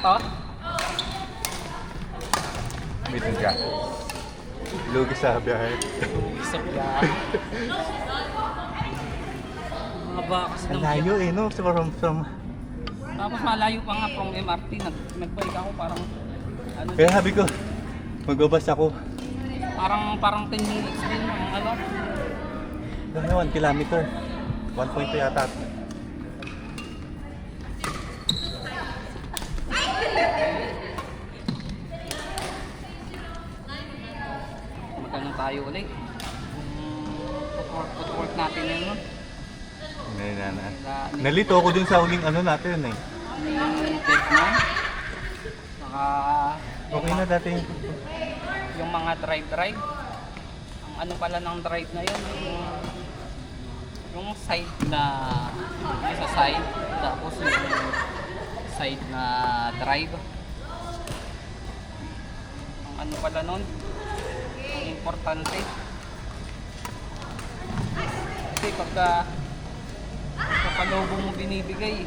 to? Bitin ka. Lugi sa biyahe. Isa biyahe. Mga bakas Ang ng layo eh, no? From... Tapos malayo pa nga from MRT. Nagbike ako parang ano, Kaya sabi ko, magbabas ako. parang 10 minutes din ang ano. Ano, 1 kilometer. 1.2 yata. Magkano tayo ulit? Footwork natin yun, no? Nalito ako dun sa huling ano natin eh. Dead na. Saka Okay na dati. yung mga drive. Ang ano pala ng drive na yun, yung side na sa side, tapos yung side na drive. Ang ano pala nun, ang importante. Kasi pagka lobo mo binibigay,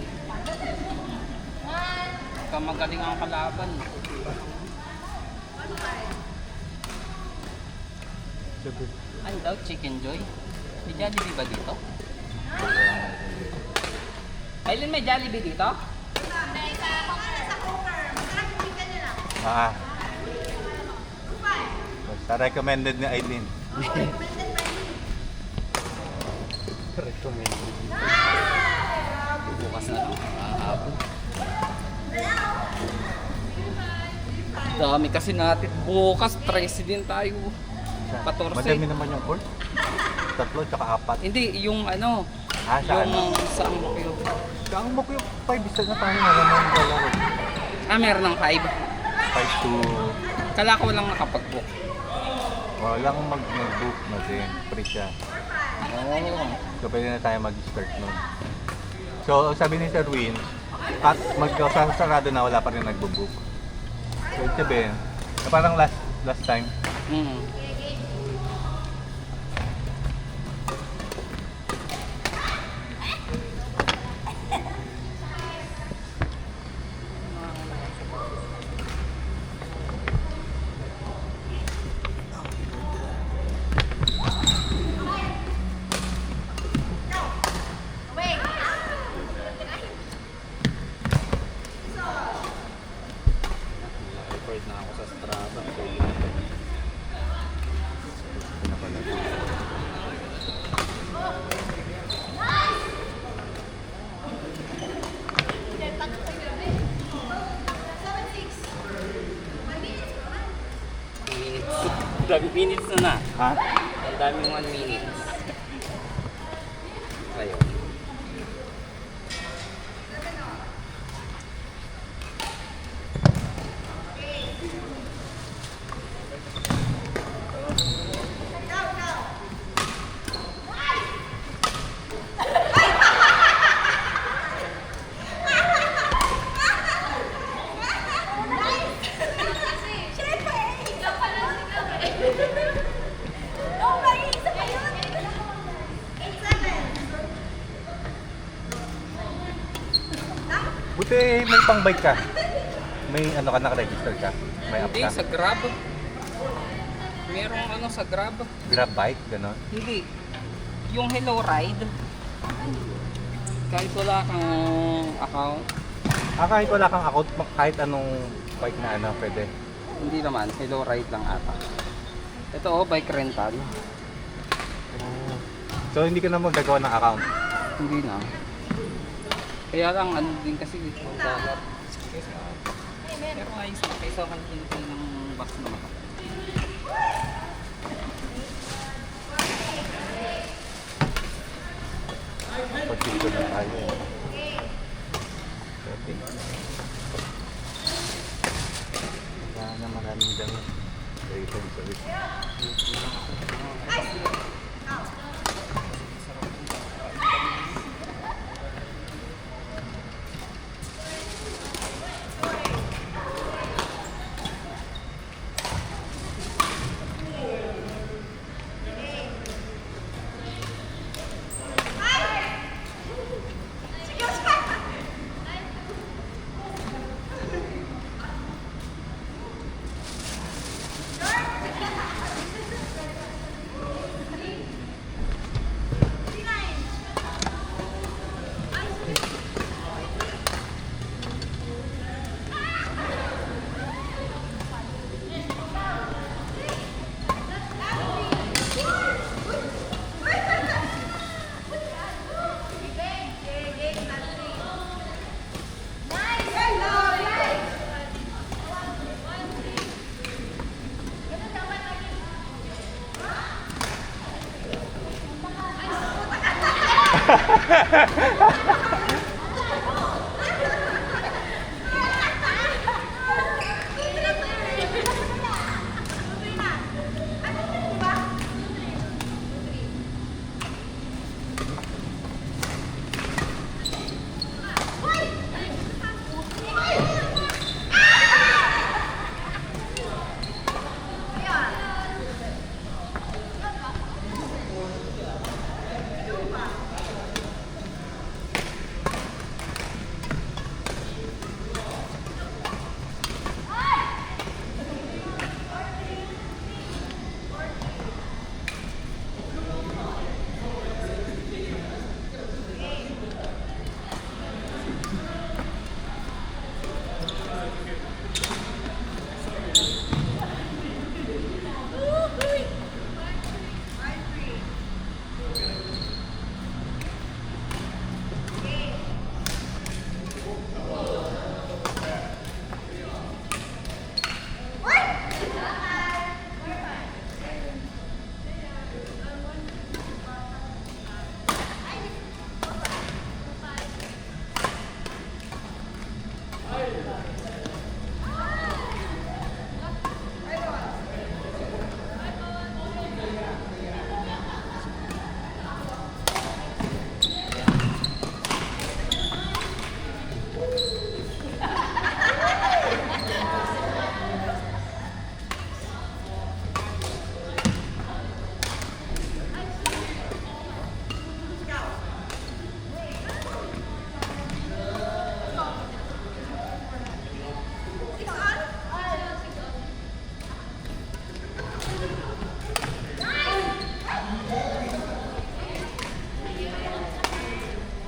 pagka magaling ang kalaban. Ano daw, Chicken Joy? May Jollibee ba dito? Aileen, may Jollibee dito? Basta recommended ni Aileen. Recommended. Bukas na lang, hapon. Dami kasi natin. Bukas, 13 din tayo. 14. Madami naman yung court. 3 tsaka 4. Hindi, yung ano, Sa yung ano? sa Ang Bukyo. Saan mo ko yung 5 isa na tayo naman ng lalaro. Meron ng 5. 5 to... Kala ko lang nakapag-book. Walang mag-book na din. Free siya. Oo. So pwede na tayo mag-start nun. So sabi ni Sir Win, at magkasarado na wala pa rin nagbo-book. So ibig sabihin, na parang last time. Report na ako sa Strava. Dami minutes na. Ha? Ang daming 1 minutes. Ayun. Buti may pang-bike ka. May ano ka, naka-register ka. May app Hindi, ka. sa Grab. Merong ano sa Grab. Grab bike, gano'n. Hindi. Yung Hello Ride. Kahit wala kang account. Kahit wala kang account, kahit anong bike na ano, pwede. Hindi naman. Hello Ride lang ata. Ito bike rental. So hindi ka na magagawa ng account. Hindi na. Kaya lang ano din kasi dito. Pero ayos na. Kaysa kan ng bus na maka. Pag-dito na tayo. Okay. Kaya na maraming dami. Dito yung service.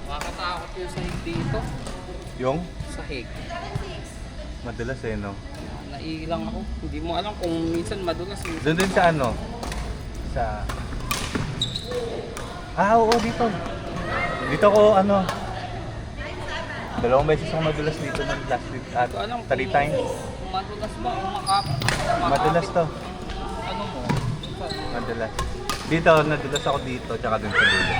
Nakakatakot yung sahig dito. Yung Sahig. madalas eh, no? Naiilang ako. Hindi mo alam kung minsan madulas. Doon din sa ano? Sa... oo, dito. Dito ko, ano... 2 beses ako madulas dito ng last week at Hindi ko alam 3 times. kung madulas ba o Madulas to. Ano mo? Madalas. Dito, nadulas ako dito, tsaka dun sa dulo.